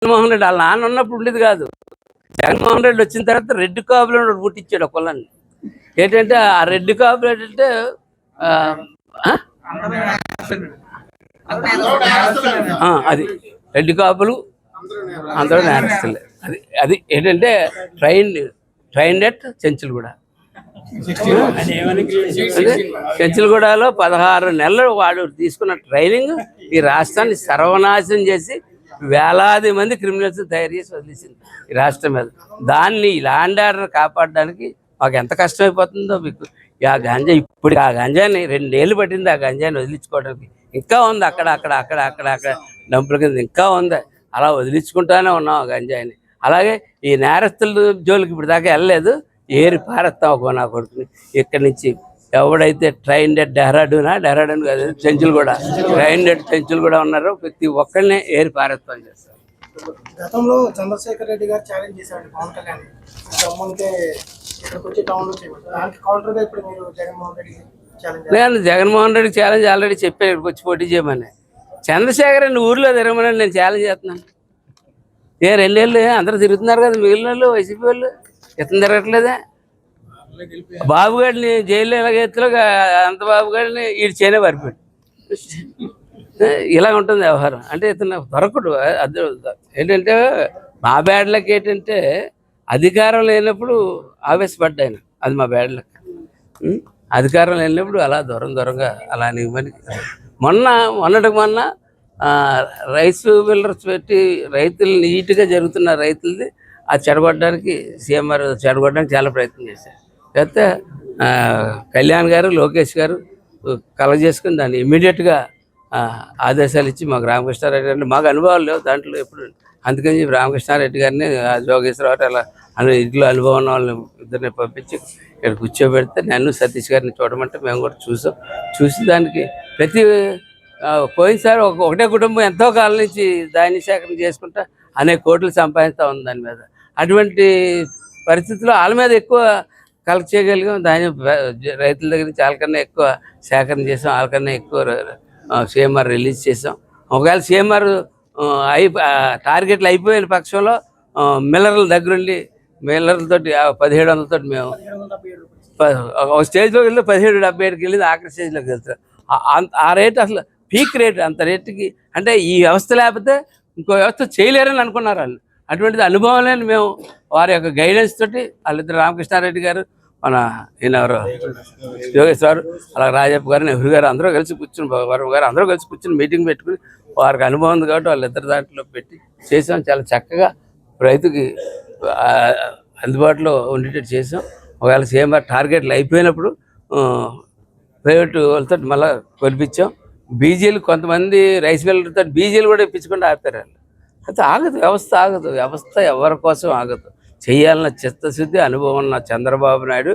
జగన్మోహన్ రెడ్డి వాళ్ళ నాన్న ఉన్నప్పుడు ఉండేది కాదు. జగన్మోహన్ రెడ్డి వచ్చిన తర్వాత రెడ్ కాపులు పుట్టించాడు ఒక కులాన్ని. ఏంటంటే ఆ రెడ్ కాపులు ఏంటంటే అది రెడ్ కాపులు అందరూ నేరస్తులే. అది ఏంటంటే ట్రైన్ నెట్ చెంచులగూడ. చెంచులగూడలో 16 నెలలు వాడు తీసుకున్న ట్రైనింగ్ ఈ రాష్ట్రాన్ని సర్వనాశనం చేసి వేలాది మంది క్రిమినల్స్ తయారు చేసి వదిలేసింది ఈ రాష్ట్రం మీద. దాన్ని ల్యాండ్ ఆర్డర్ కాపాడడానికి మాకు ఎంత కష్టమైపోతుందో మీకు. ఆ గంజా ఇప్పుడు ఆ గంజాని 2 ఏళ్ళు పట్టింది ఆ గంజాని వదిలించుకోవడానికి. ఇంకా ఉంది అక్కడ డంపుల కింద ఇంకా ఉంది. అలా వదిలించుకుంటానే ఉన్నాం ఆ గంజాయిని. అలాగే ఈ నేరస్తుల జోలికి ఇప్పుడు దాకా వెళ్ళలేదు. ఏరి పారేస్తాం ఒక నా కొడుకుని ఇక్కడి నుంచి. ఎవడైతే డెహ్రాడూన్ కాదు చెంచులగూడ, చెంచులగూడ ఉన్నారో ప్రతి ఒక్కరినే ఏరి పారేస్తాం చేస్తారు. గతంలో చంద్రశేఖర్ రెడ్డి గారు ఛాలెంజ్ చేశారు పవన్ కళ్యాణ్ నేను జగన్మోహన్ రెడ్డి ఛాలెంజ్ ఆల్రెడీ చెప్పాను ఇక్కడికి వచ్చి పోటీ చేయమని. చంద్రశేఖర్ రెడ్డి ఊర్లో తిరగమని నేను ఛాలెంజ్ చేస్తున్నాను. 2 ఏళ్ళు అందరూ తిరుగుతున్నారు కదా మిగిలిన వాళ్ళు వైసీపీ వాళ్ళు, ఇతను తిరగట్లేదే. బాబు గారిని జైల్లో ఎలాగెత్తులో అంత బాబు గారిని ఈడు చేయనే పారిపోయాడు. ఇలా ఉంటుంది వ్యవహారం. అంటే ఇతను దొరకడు. ఏంటంటే మా బ్యాడ్లకి ఏంటంటే అధికారం లేనప్పుడు ఆవేశపడ్డాయన. అది మా బ్యాడ్లకి. అధికారం లేనప్పుడు అలా దూరంగా అలా నిమ్మని. మొన్న రైస్ మిల్లర్స్ పెట్టి రైతులు నీట్గా జరుగుతున్న రైతులది అది చెడగొట్టడానికి సీఎంఆర్ చెడగొట్టడానికి చాలా ప్రయత్నం చేశారు. అయితే కళ్యాణ్ గారు లోకేష్ గారు కలెక్ట్ చేసుకుని దాన్ని ఇమ్మీడియట్గా ఆదేశాలు ఇచ్చి మాకు రామకృష్ణారెడ్డి గారిని, మాకు అనుభవాలు లేవు దాంట్లో ఎప్పుడు, అందుకని రామకృష్ణారెడ్డి గారిని జోగేశ్వరరావు అలా ఇంట్లో అనుభవం ఉన్న వాళ్ళని ఇద్దరిని పంపించి ఇక్కడ కూర్చోబెడితే నన్ను సతీష్ గారిని చూడమంటే మేము కూడా చూసి దానికి పోయినసారి ఒకటే కుటుంబం ఎంతో కాలం నుంచి ధాన్య సేకరణ చేసుకుంటా అనేక కోట్లు సంపాదిస్తూ ఉంది దాని మీద. అటువంటి పరిస్థితుల్లో వాళ్ళ మీద ఎక్కువ కలెక్ట్ చేయగలిగాం. ధాన్యం రైతుల దగ్గర నుంచి వాళ్ళకన్నా ఎక్కువ సేకరణ చేసాం, వాళ్ళకన్నా ఎక్కువ సీఎంఆర్ రిలీజ్ చేసాం. ఒకవేళ సీఎంఆర్ టార్గెట్లు అయిపోయిన పక్షంలో మిల్లర్ల దగ్గరుండి మిల్లర్లతోటి 1700 మేము ఒక స్టేజ్లోకి వెళ్ళి 1777కి వెళ్ళి ఆఖరి స్టేజ్లోకి వెళ్తాం. ఆ రేటు అసలు పీక్ రేటు. అంత రేటుకి అంటే ఈ వ్యవస్థ లేకపోతే ఇంకో వ్యవస్థ చేయలేరని అనుకున్నారు వాళ్ళు. అటువంటిది అనుభవం లేని మేము వారి యొక్క గైడెన్స్ తోటి వాళ్ళిద్దరు రామకృష్ణారెడ్డి గారు, మన ఈయనెవరు యోగేశ్వర్, అలా రాజప్ప గారు, నెహ్రూ గారు అందరూ కలిసి కూర్చుని, వర్మ గారు అందరూ కలిసి కూర్చుని మీటింగ్ పెట్టుకుని వారికి అనుభవం ఉంది కాబట్టి వాళ్ళిద్దరు దాంట్లో పెట్టి చేసాం. చాలా చక్కగా రైతుకి అందుబాటులో ఉండేటట్టు చేసాం. ఒకవేళ సీఎంఆర్ టార్గెట్లు అయిపోయినప్పుడు ప్రైవేటు వాళ్ళతో మళ్ళీ కొలిపించాం. బీజీలు కొంతమంది రైస్ మిల్లర్తో బీజీలు కూడా ఇప్పించకుండా ఆపారు వాళ్ళు. అయితే ఆగదు, వ్యవస్థ ఎవరి కోసం ఆగదు. చేయాలన్న చిత్తశుద్ధి అనుభవం ఉన్న చంద్రబాబు నాయుడు,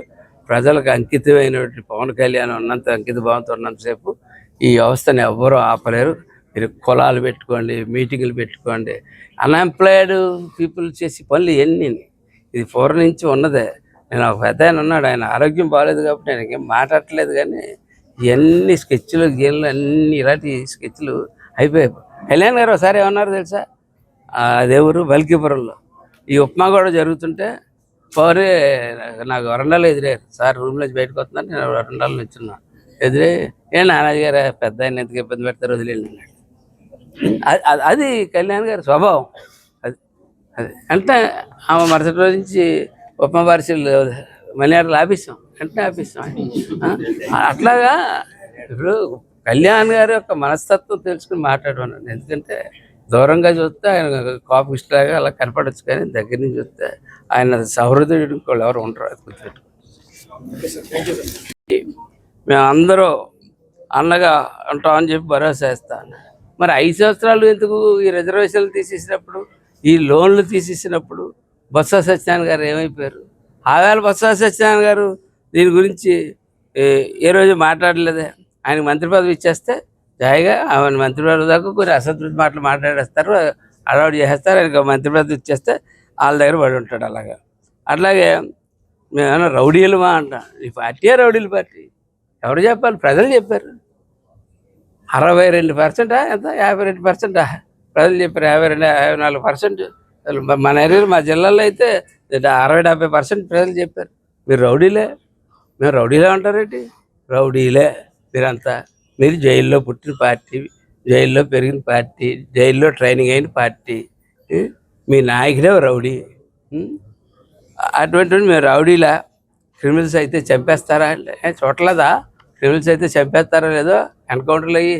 ప్రజలకు అంకితమైనటువంటి పవన్ కళ్యాణ్ ఉన్నంత అంకిత భావంతో ఉన్నంతసేపు ఈ వ్యవస్థని ఎవ్వరూ ఆపలేరు. మీరు కులాలు పెట్టుకోండి, మీటింగులు పెట్టుకోండి, అన్ఎంప్లాయిడ్ పీపుల్ చేసి పనులు ఎన్ని, ఇది పూర్వం నుంచి ఉన్నదే. నేను ఒక పెద్ద ఆయన ఉన్నాడు, ఆయన ఆరోగ్యం బాగాలేదు కాబట్టి నేను ఇంకేం మాట్లాడట్లేదు, కానీ ఇవన్నీ స్కెచ్లు గేమ్లు అన్నీ ఇలాంటి స్కెచ్లు అయిపోయాయి. కళ్యాణ్ గారు ఒకసారి ఏమన్నారు తెలుసా, అదేవరు బల్కీపురంలో ఈ ఉప్మా కూడా జరుగుతుంటే పౌరే నాకు వరండాలో ఎదురయ్యారు. సార్ రూమ్ నుంచి బయటకు వస్తున్నాను, నేను వరండాలో నుంచున్నా, ఎదురే నానాజీ గారు పెద్ద ఆయన ఎందుకు ఇబ్బంది పెడతారు వదిలేండి అన్నాడు. అది కళ్యాణ్ గారి స్వభావం. అది అంటే ఆమె మరుసటి రోజు నుంచి ఉప్మా పార్సీలు మనీ ఆపిస్తాం, వెంటనే ఆపిస్తాం. అట్లాగా ఇప్పుడు కళ్యాణ్ గారి యొక్క మనస్తత్వం తెలుసుకుని మాట్లాడమన్నాను. ఎందుకంటే దూరంగా చూస్తే ఆయన కాపులాగా అలా కనపడవచ్చు, కానీ దగ్గర నుంచి చూస్తే ఆయన సహృదయుడు వాళ్ళు ఎవరు ఉంటారు. అది గుర్తుపెట్టుకో. మేమందరూ అన్నగా ఉంటామని చెప్పి భరోసా ఇస్తాను. మరి 5 సంవత్సరాలు ఎందుకు ఈ రిజర్వేషన్లు తీసేసినప్పుడు, ఈ లోన్లు తీసేసినప్పుడు బొత్స సత్యనారాయణ గారు ఏమైపోయారు? ఆవేళ బొత్స సత్యనారాయణ గారు దీని గురించి ఏ రోజు మాట్లాడలేదే. ఆయనకు మంత్రి పదవి ఇచ్చేస్తే జాయిగా ఆమె మంత్రి పదవి దాకా కొన్ని అసంతృప్తి మాటలు మాట్లాడేస్తారు, అలవాటు చేసేస్తారు. ఆయనకు మంత్రి పదవి ఇచ్చేస్తే వాళ్ళ దగ్గర పడి ఉంటాడు. అట్లాగే మేమేమన్నా రౌడీలమా అంటాం. ఈ పార్టీయే రౌడీల పార్టీ. ఎవరు చెప్పాలి? ప్రజలు చెప్పారు. 62% ఎంత 52% ప్రజలు చెప్పారు 52-54%. మన ఏరియాలో మా జిల్లాలో అయితే 60-70% ప్రజలు చెప్పారు మీరు రౌడీలే, మేము రౌడీలే అంటారేంటి, రౌడీలే మీరంతా. మీరు జైల్లో పుట్టిన పార్టీ, జైల్లో పెరిగిన పార్టీ, జైల్లో ట్రైనింగ్ అయిన పార్టీ, మీ నాయకుడే రౌడీ. అటువంటి మేము రౌడీలా, క్రిమినల్స్ అయితే చంపేస్తారా అంటే చూడలేదా, క్రిమినల్స్ అయితే చంపేస్తారా లేదో, ఎన్కౌంటర్లు అయ్యి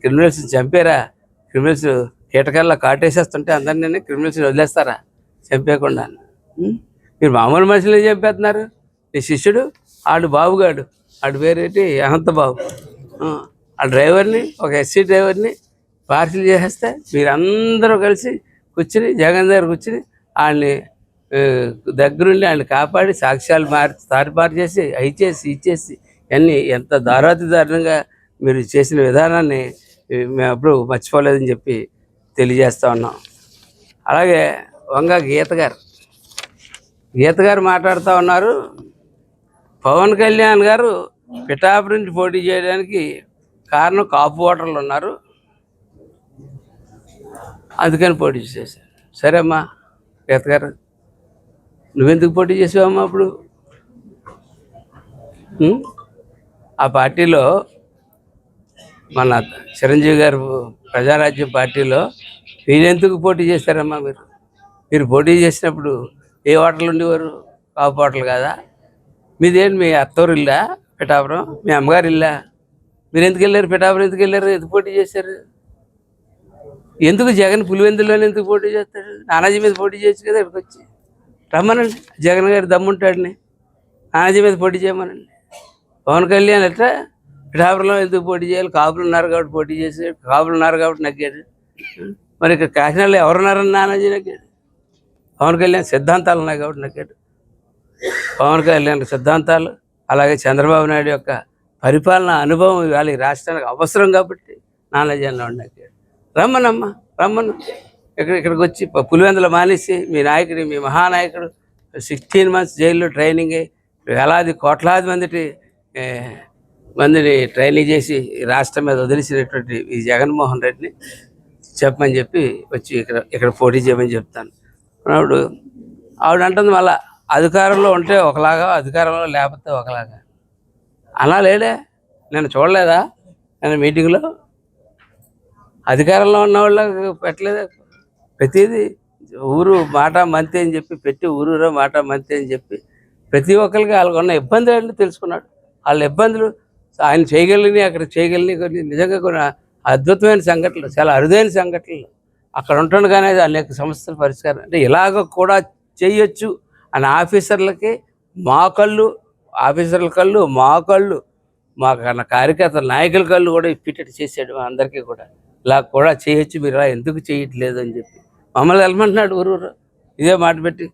క్రిమినల్స్ చంపారా, క్రిమినల్స్ కీటకాల్లో కాటేసేస్తుంటే అందరినీ క్రిమినల్స్ వదిలేస్తారా చంపేయకుండా. మీరు మామూలు మనుషులు చంపేస్తున్నారు. ఈ శిష్యుడు ఆడు బాబుగాడు, ఆడు పేరేంటి అనంత బాబు, ఆ డ్రైవర్ని, ఒక ఎస్సీ డ్రైవర్ని పార్సిల్ చేసేస్తే మీరందరూ కలిసి కూర్చుని జగన్ దగ్గర కూర్చుని ఆయన్ని దగ్గరుండి ఆయన కాపాడి సాక్ష్యాలు తారుమారు చేసి అవి ఇచ్చేసి అన్నీ ఎంత దారుణంగా మీరు చేసిన విధానాన్ని మేము ఎప్పుడు మర్చిపోలేదని చెప్పి తెలియజేస్తూ ఉన్నాం. అలాగే వంగ గీత గారు మాట్లాడుతూ ఉన్నారు, పవన్ కళ్యాణ్ గారు పిఠాపురం నుంచి పోటీ చేయడానికి కారణం కాపు ఓటర్లు ఉన్నారు, అందుకని పోటీ చేశారు. సరే అమ్మా గీత గారు, నువ్వెందుకు పోటీ చేసావమ్మా అప్పుడు? ఆ పార్టీలో మన చిరంజీవి గారు ప్రజారాజ్యం పార్టీలో మీరెందుకు పోటీ చేశారమ్మా? మీరు పోటీ చేసినప్పుడు ఏ ఓటర్లు ఉండేవారు? కాపు ఓటర్లు కాదా? మీదేంటి మీ అత్తోరు ఇల్లా పిఠాపురం, మీ అమ్మగారు ఇల్లా? మీరు ఎందుకు వెళ్ళారు పిఠాపురం? ఎందుకు వెళ్ళారు? ఎందుకు పోటీ చేశారు? ఎందుకు జగన్ పులివెందులోనే ఎందుకు పోటీ చేస్తాడు? నానాజీ మీద పోటీ చేయొచ్చు కదా, ఇక్కడికి వచ్చి రమ్మనండి. జగన్ గారు దమ్ముంటాడని నానాజీ మీద పోటీ చేయమనండి. పవన్ కళ్యాణ్ అట్లా పిఠాపురంలో ఎందుకు పోటీ చేయాలి? కాపులు ఉన్నారు కాబట్టి పోటీ చేసాడు, కాపులు ఉన్నారు కాబట్టి నగ్గాడు. మరి ఇక్కడ కాకినాడలో ఎవరున్నారని నానాజీ నగ్గాడు? పవన్ కళ్యాణ్ సిద్ధాంతాలు ఉన్నాయి కాబట్టి నగ్గాడు. పవన్ కళ్యాణ్ సిద్ధాంతాలు, అలాగే చంద్రబాబు నాయుడు యొక్క పరిపాలన అనుభవం ఇవాళ ఈ రాష్ట్రానికి అవసరం కాబట్టి నానాజీ అన్నవాడు నగ్గాడు. రమ్మనమ్మా, రమ్మను. ఇక్కడికి వచ్చి పులివెందులు మానేసి మీ నాయకుడు, మీ మహానాయకుడు 16 months జైల్లో ట్రైనింగ్ అయ్యి వేలాది కోట్లాది మందిని ట్రైనింగ్ చేసి రాష్ట్రం మీద వదిలిసినటువంటి ఈ జగన్మోహన్ రెడ్డిని చెప్పమని చెప్పి వచ్చి ఇక్కడ పోటీ చేయమని చెప్తాను. ఆవిడ అంటుంది మళ్ళా అధికారంలో ఉంటే ఒకలాగా, అధికారంలో లేకపోతే ఒకలాగా. అలా లేడే, నేను చూడలేదా నేను మీటింగ్లో? అధికారంలో ఉన్న వాళ్ళకి పెట్టలేదా? ప్రతిదీ ఊరు మాట మంతి అని చెప్పి పెట్టి, ఊరూరో మాట మంతి అని చెప్పి ప్రతి ఒక్కరికి వాళ్ళకు ఉన్న ఇబ్బందులు తెలుసుకున్నాడు. వాళ్ళ ఇబ్బందులు ఆయన చేయగలిగినవి, అక్కడ చేయగలిగినవి కొన్ని నిజంగా కొన్ని అద్భుతమైన సంఘటనలు, చాలా అరుదైన సంఘటనలు అక్కడ ఉంటుండగానే అనేక సమస్యల పరిష్కారం. అంటే ఇలాగ కూడా చేయొచ్చు అని ఆఫీసర్లకి మా కళ్ళు, ఆఫీసర్ల కళ్ళు, మా కళ్ళు, మా కార్యకర్తల నాయకుల కళ్ళు కూడా ఇప్పిటట్టు చేసాడు అందరికీ కూడా. ఇలా కూడా చేయొచ్చు, మీరు ఇలా ఎందుకు చేయట్లేదు అని చెప్పి మమ్మల్ని వెళ్ళమంటున్నాడు ఊరూరా. ఇదే మాట పెట్టి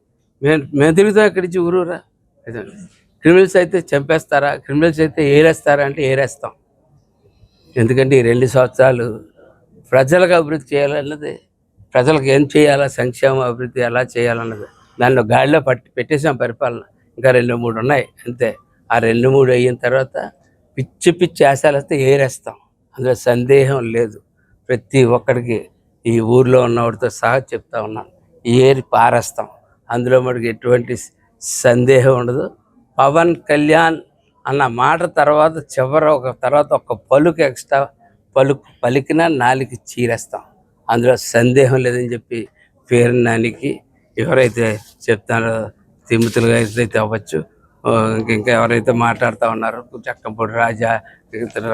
మేము తిరుగుతాం ఇక్కడి నుంచి ఊరూరా. క్రిమినల్స్ అయితే చంపేస్తారా, క్రిమినల్స్ అయితే ఏరేస్తారా అంటే ఏరేస్తాం. ఎందుకంటే ఈ 2 సంవత్సరాలు ప్రజలకు అభివృద్ధి చేయాలన్నది, ప్రజలకు ఏం చేయాలా, సంక్షేమ అభివృద్ధి ఎలా చేయాలన్నది దాన్ని గాడిలో పెట్టేసాం పరిపాలన. ఇంకా 2-3 ఉన్నాయి అంతే. ఆ 2-3 అయిన తర్వాత పిచ్చి ఆశలు వస్తే ఏరేస్తాం, అందులో సందేహం లేదు. ప్రతి ఒక్కడికి ఈ ఊర్లో ఉన్నవాడితో సహా చెప్తా ఉన్నాను, ఏరి పారేస్తాం, అందులో మనకి ఎటువంటి సందేహం ఉండదు. పవన్ కళ్యాణ్ అన్న మాట తర్వాత తర్వాత ఒక పలుకు ఎక్స్ట్రా పలికినా నాలికి చీరేస్తాం, అందులో సందేహం లేదని చెప్పి పేరు నానికి ఎవరైతే చెప్తారో తిమ్మతులుగా అయితే అవ్వచ్చు, ఇంకా ఎవరైతే మాట్లాడుతూ ఉన్నారో చక్కంపూడి రాజా,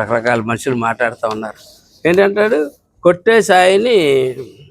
రకరకాల మనుషులు మాట్లాడుతూ ఉన్నారు. ఏంటంటాడు కొట్టే సాయిని